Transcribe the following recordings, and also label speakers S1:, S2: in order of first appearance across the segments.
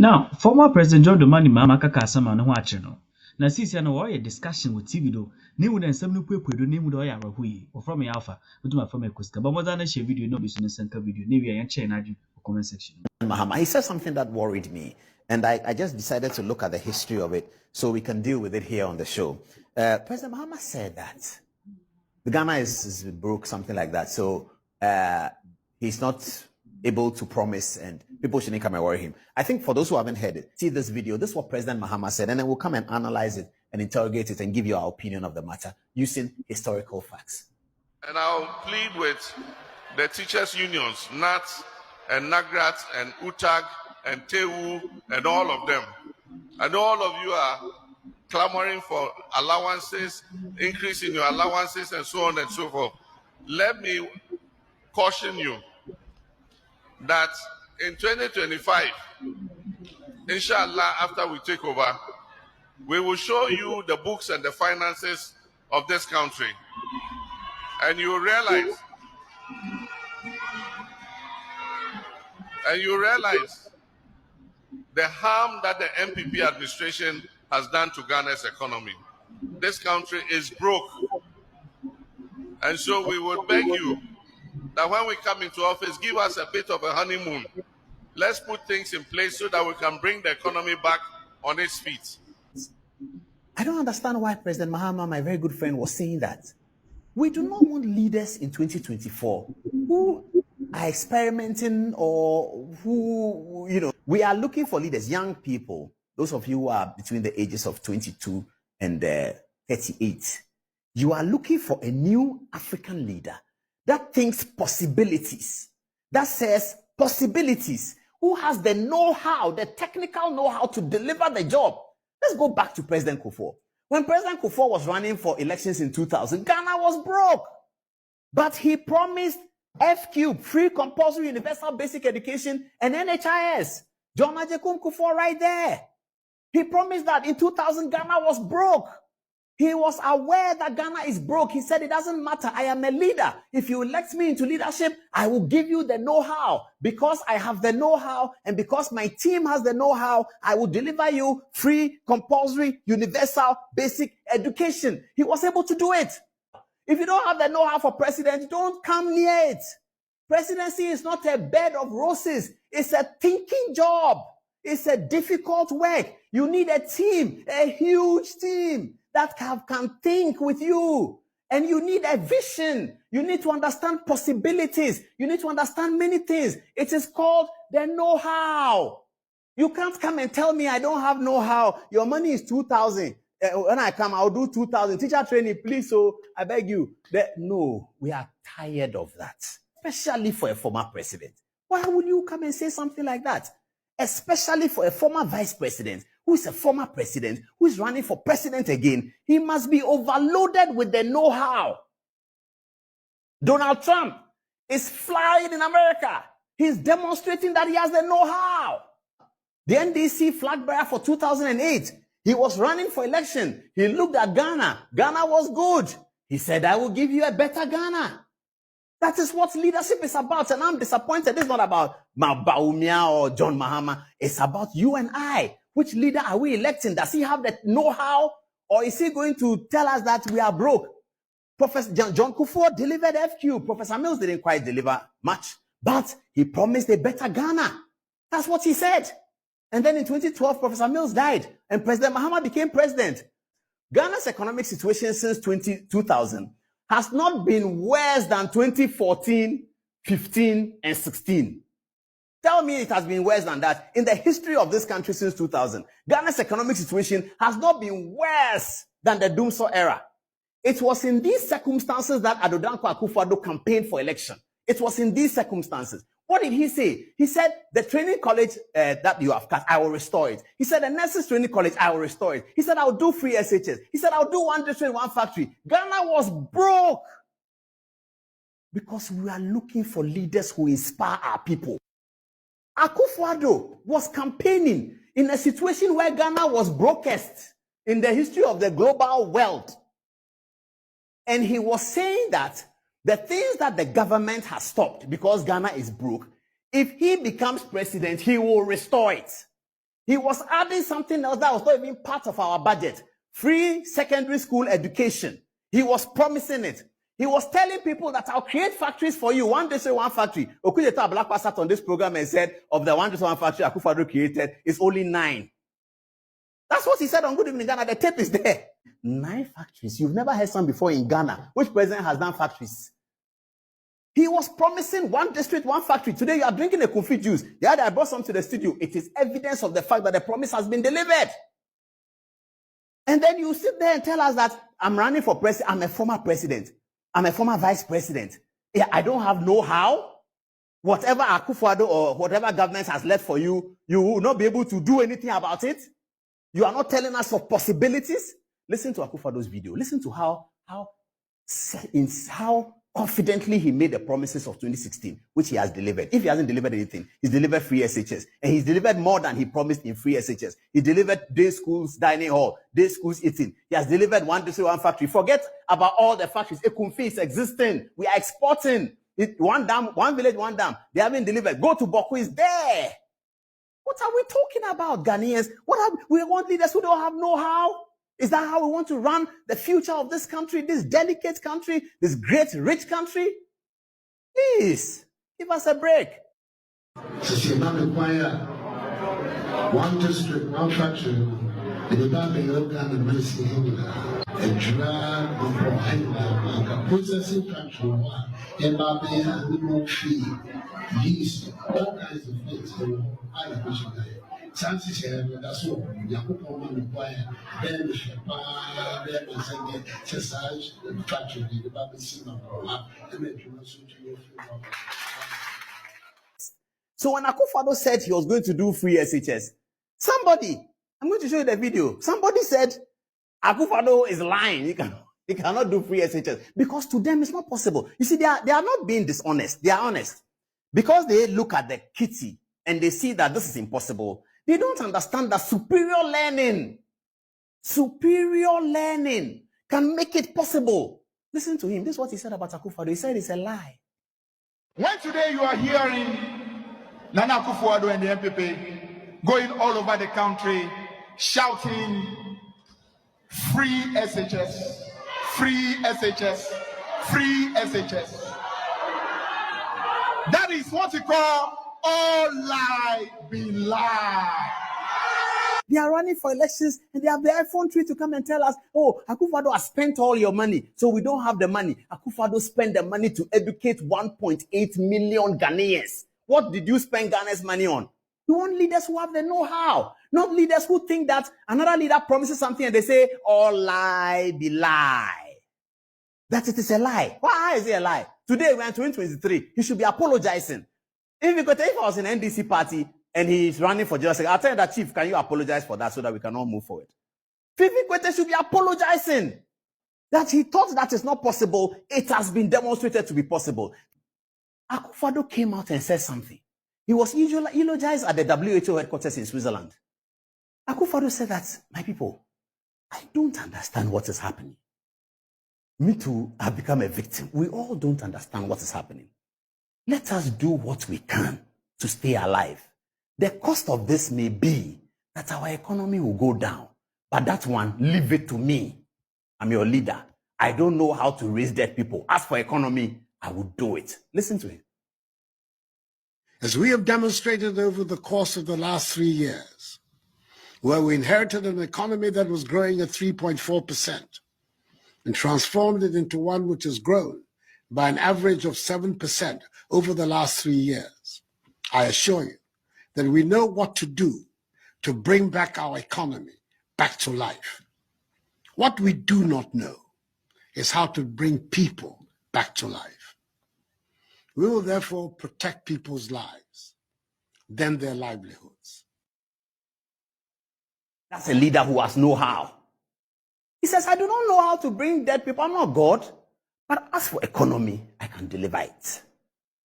S1: Now, former President John Dramani Mahama kaka asama no ho akye no. Na sisi na wo discussion with TV do. Ne wu na nsɛm no puepuedo ne mu do ya rahu yi. Ofrom ya alpha, wotuma from ekosika. Ba mo da na share video no bi so ne senka video. Ne wi ya share na adwu comment section.
S2: Mahama, he said something that worried me, and I just decided to look at the history of it so we can deal with it here on the show. President Mahama said that the Ghana is broke, something like that. So he's not able to promise, and people shouldn't come and worry him. I think for those who haven't heard it, see this video. This is what President Mahama said, and then we'll come and analyze it and interrogate it and give you our opinion of the matter using historical facts.
S3: And I'll plead with the teachers' unions, NAT and NAGRAT and UTAG and TEU and all of them. I know all of you are clamoring for allowances, increase in your allowances, and so on and so forth. Let me caution you that in 2025, inshallah, after we take over, we will show you the books and the finances of this country. And you realize the harm that the MPP administration has done to Ghana's economy. This country is broke. And so we would beg you that when we come into office, give us a bit of a honeymoon. Let's put things in place so that we can bring the economy back on its feet.
S2: I don't understand why President Mahama, my very good friend, was saying that. We do not want leaders in 2024 who are experimenting or who, we are looking for leaders, young people, those of you who are between the ages of 22 and 38. You are looking for a new African leader that thinks possibilities, that says possibilities, who has the know-how, the technical know-how to deliver the job. Let's go back to President Kufuor. When President Kufuor was running for elections in 2000, Ghana was broke. But he promised FQ, free compulsory universal basic education, and NHIS. John Ajekun Kufuor right there. He promised that in 2000, Ghana was broke. He was aware that Ghana is broke. He said, it doesn't matter. I am a leader. If you elect me into leadership, I will give you the know-how. Because I have the know-how and because my team has the know-how, I will deliver you free, compulsory, universal, basic education. He was able to do it. If you don't have the know-how for president, don't come near it. Presidency is not a bed of roses. It's a thinking job. It's a difficult work. You need a team, a huge team that can think with you. And you need a vision. You need to understand possibilities. You need to understand many things. It is called the know-how. You can't come and tell me I don't have know-how. Your money is 2,000. When I come, I'll do 2,000. Teacher training, please, so I beg you. No, we are tired of that. Especially for a former president. Why would you come and say something like that? Especially for a former vice president, who is a former president, who is running for president again. He must be overloaded with the know-how. Donald Trump is flying in America. He's demonstrating that he has the know-how. The NDC flag bearer for 2008, he was running for election. He looked at Ghana. Ghana was good. He said, I will give you a better Ghana. That is what leadership is about, and I'm disappointed. It's not about Baumia or John Mahama. It's about you and I. Which leader are we electing? Does he have the know-how, or is he going to tell us that we are broke? Professor John Kufuor delivered FQ. Professor Mills didn't quite deliver much, but he promised a better Ghana. That's what he said. And then in 2012, Professor Mills died, and President Mahama became president. Ghana's economic situation since 2000 has not been worse than 2014, 15, and 16. Tell me it has been worse than that. In the history of this country since 2000, Ghana's economic situation has not been worse than the Doomsday era. It was in these circumstances that Adodankwa Akufo-Addo campaigned for election. It was in these circumstances. What did he say? He said, the training college that you have cut, I will restore it. He said, the nurses training college, I will restore it. He said, I'll do free SHS. He said, I'll do one district, one factory. Ghana was broke because we are looking for leaders who inspire our people. Akufo-Addo was campaigning in a situation where Ghana was brokest in the history of the global world. And he was saying that the things that the government has stopped because Ghana is broke, if he becomes president, he will restore it. He was adding something else that was not even part of our budget. Free secondary school education. He was promising it. He was telling people that I'll create factories for you. One district, one factory. Okudeta Blackwa sat on this program and said, of the one district, one factory Akufo-Addo created, it's only 9. That's what he said on Good Evening Ghana. The tape is there. 9 factories. You've never heard some before in Ghana. Which president has done factories? He was promising one district, one factory. Today you are drinking a coffee juice. The other I brought some to the studio. It is evidence of the fact that the promise has been delivered. And then you sit there and tell us that I'm running for president. I'm a former president. I'm a former vice president. Yeah, I don't have know-how. Whatever Akufo-Addo or whatever government has left for you, you will not be able to do anything about it. You are not telling us of possibilities. Listen to Akufo-Addo's video. Listen to how confidently he made the promises of 2016, which he has delivered. If he hasn't delivered anything, he's delivered free SHS. And he's delivered more than he promised in free SHS. He delivered day schools, dining hall, day schools eating. He has delivered one district, one factory. Forget about all the factories. Ekumfi is existing. We are exporting. One dam, one village, one dam. They haven't delivered. Go to Boku, is there. What are we talking about, Ghanaians? We want leaders who don't have know-how? Is that how we want to run the future of this country, this delicate country, this great, rich country? Please, give us a break.
S4: One district, one factory, the Bambi organ and medicine, a drug or processing factory, and Bambi and no fee, yeast, all kinds of things. Chances are that's what Yakupo require. Then the Shapa, then the Sunday, Chessage, the factory, the Bambi Sima, and then you also do your free.
S2: So when Akufo-Addo said he was going to do free SHS, somebody, I'm going to show you the video. Somebody said Akufo-Addo is lying. He cannot do free SHS because to them it's not possible. You see, they are not being dishonest. They are honest because they look at the kitty and they see that this is impossible. They don't understand that superior learning can make it possible. Listen to him. This is what he said about Akufo-Addo. He said it's a lie.
S5: When today you are hearing Nana Akufo-Addo and the MPP going all over the country shouting free SHS, free SHS, free SHS. That is what you call all lie be lie.
S2: They are running for elections and they have the iPhone 3 to come and tell us, oh, Akufo-Addo has spent all your money, so we don't have the money. Akufo-Addo spent the money to educate 1.8 million Ghanaians. What did you spend Ghana's money on? You want leaders who have the know-how, not leaders who think that another leader promises something and they say, all lie be lie. That it is a lie. Why is it a lie? Today we're in 2023. He should be apologizing. If I was in NDC party and he's running for general secretary, I'll tell you that, Chief, can you apologize for that so that we can all move forward? Fifi Kwete should be apologizing that he thought that is not possible. It has been demonstrated to be possible. Akufo-Addo came out and said something. He was eulogized at the WHO headquarters in Switzerland. Akufo-Addo said that, my people, I don't understand what is happening. Me too, I've become a victim. We all don't understand what is happening. Let us do what we can to stay alive. The cost of this may be that our economy will go down. But that one, leave it to me. I'm your leader. I don't know how to raise dead people. As for economy, I will do it. Listen to him.
S4: As we have demonstrated over the course of the last 3 years, where we inherited an economy that was growing at 3.4% and transformed it into one which has grown by an average of 7% over the last 3 years, I assure you that we know what to do to bring back our economy back to life. What we do not know is how to bring people back to life. We will therefore protect people's lives, then their livelihoods.
S2: That's a leader who has know-how. He says, I do not know how to bring dead people. I'm not God. But as for economy, I can deliver it.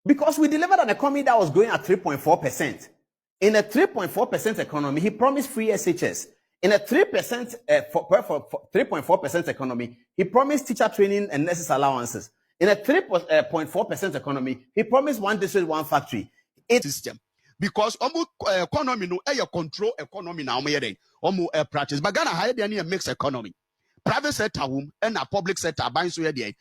S2: Because we delivered an economy that was growing at 3.4%. In a 3.4% economy, he promised free SHS. In a 3.4% economy, he promised teacher training and nurses allowances. In a 3.4% economy, he promised one district, one factory.
S6: System. because economy no control economy na practice. But Ghana higher than a mixed economy. Private sector and a public sector aban so ye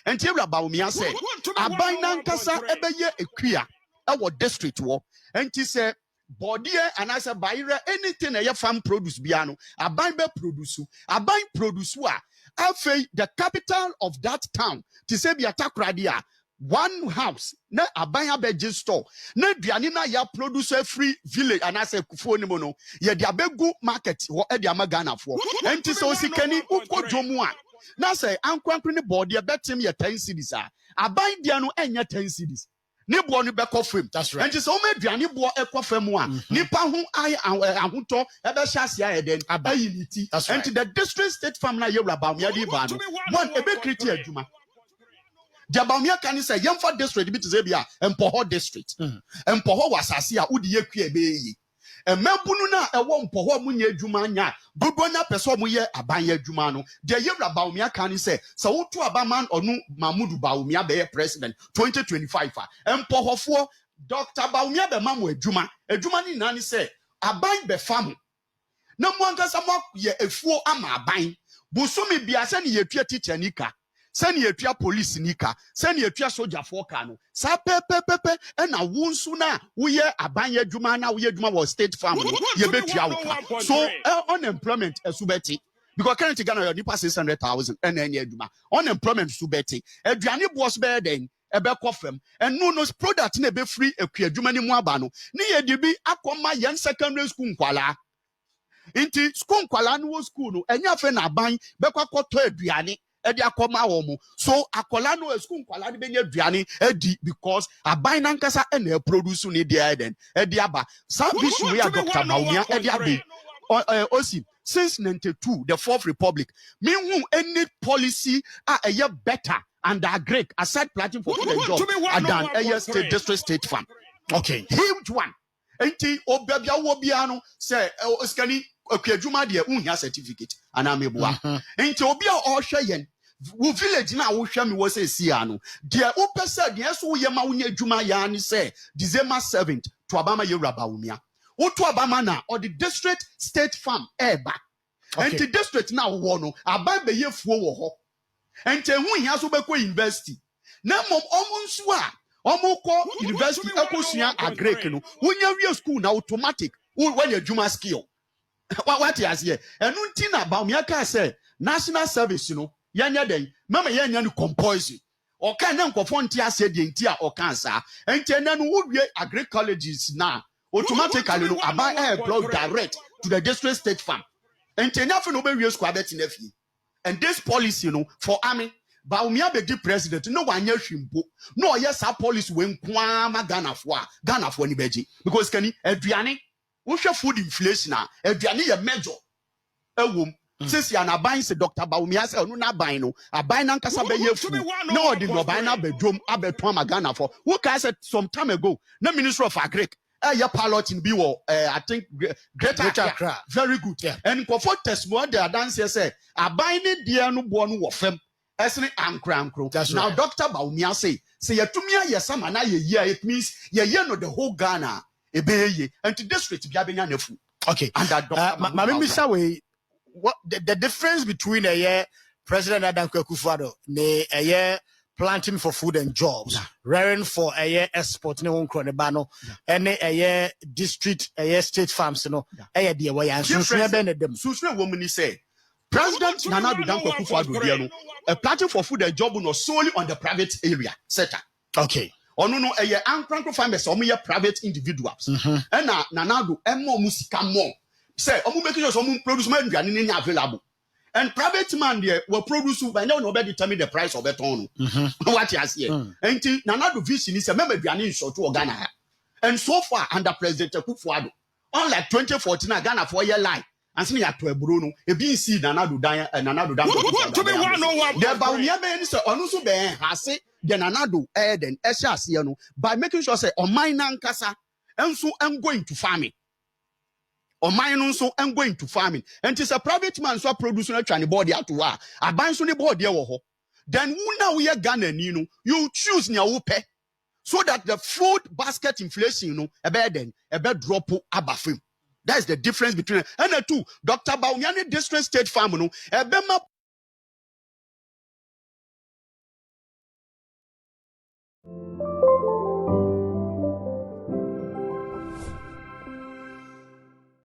S6: and tell about me say aban nankasa ebeye equia our district wo and say body and I say buy anything a farm produce biano aban be produce aban produce wa the capital of that town to say be atakradia one house na abanya beji store na duane na ya produce free village and I say kufuo ni mono ye dia begu market wo e dia magana fo enti so sikani ukojomu a na say ankwankre ne board ye betim ye 10 cedis a aban dia no enya 10 cedis ni bo no be kofem. That's right. Enti so me duane bo e kofem a nipa ho ahoto e be hyasia ye den ayiniti enti the district state farm na ye wraba me adi ba no one e be kriti adwuma Jabamia can say Yamfa district bit Zabia and Poho district. And Poho was Asia Udi Yaku and Melpununa a one Poho Munya Jumania, good one up a somuye Abaya Jumano. The Yabra Baumia can say so to Abaman or no Mamudu Baumia be president 2025 and Poho for Dr. Baumia be Mamu Juma a Jumani Nani say Abai be famu. No one does a mock ye a four ama buying. Busumi Biasani ye teacher Nika. Send ye tua police nika, send ye tua soldier for cano. Sa pepe and a woonsuna, we ye abanye jumana, we ye juma was state family, ye bet ya. So unemployment a subeti. Because currently Ghana you pass 600,000 and then ye juma. Unemployment subeti. A Johnny was better than a back of them, and no product nebe free a queer jumani mwabano. Ni ye dibi akoma yan secondary school kwala. Inti school kwala no school, and ya fen abang, bekwa koto eduane. So akolano esku nkwala de benye duane edi because aban nankasa ene produce ni dia den edi aba some issue we are Dr. Baumia edi abe osi since 92 the fourth republic mean any policy a ye better and agree aside planting for the job than a state district state farm. Okay, huge one. Enti obabia wo bia no say oskani okadwuma de unhia certificate anamebua enti obi a ohwe yen wo village na wo hwa me wo say sia no de wo pese de so ye ma wo nya adwuma ya ni say December 7th to abama ye raba umia wo to abama na or the district state farm eba enti district na wo no aba be ye fuo wo ho enti hu hia so be ko university na mom omunsu a omukọ university ekosua agrek no wonya wie school na automatic when your juma skill what is here enu nti na ba me aka say national service no yanya den mama yanya no compulsory o kan na nkofo nti ase de nti a o kan sa enti na no wo wie agrek colleges na automatically no aba blow direct to the district state farm enti na fe no be wie school abeti na fie and this policy no for army Baumia be the president no one year shimpo no yes our policy when kwama Ghana for ni beji because kani aduane wo hwe food inflation a aduane ye major ewom since ya na ban se Dr. Baumia say no na ban no aban na nkasa be ye fu no the no ban na bedwom abeto ma Ghana for who can say some time ago na minister of agric your pilot in Biwo, I think Greater Accra. Very good. Yeah. And for testimony, the dance say, I bind it dear no born of them. Esne ankro. Now, right. Dr. Baumia say you to me, yes, some and it means ye no the whole Ghana, a bay, and to district Gabian nefu. Okay. And that Mr. Way, what the difference between a year President Adam Kwekufado, a year planting for food and jobs, rearing for a year export, no one and a year district, a year state farms, no, a year dear way, and Susre woman say. President Nana Bidanko Kufuor a planting for food and job was solely on the private area sector. Okay. Or no, a year uncrank farmers or mere private individuals. And now Nanado and more musica more. Say, making sure some produce man available. And private man there will produce by now nobody determine the price of it on. What you see. And Nanado vision is a member of the short to Ghana. And so far under President Kufuor, unlike 2014 Ghana for a year line. And see at Bruno, a BC, Nanado Daya, and Nanado Dam. To be one, the Baumia Ben, so Onusu Ben has said, the Nanado Eden, Esha, by making sure say, on my Nankasa, and so I'm going to farming. On mine, so I'm going to farming. And it's a private man, so producing a Chinese body out to war. I buy Sunny body, then who now we are Ghana, you choose Nyaupe. so that the food basket inflation, a bed drop abafim. That is the difference between and the two. Dr. Baumiani District State Farm, a bema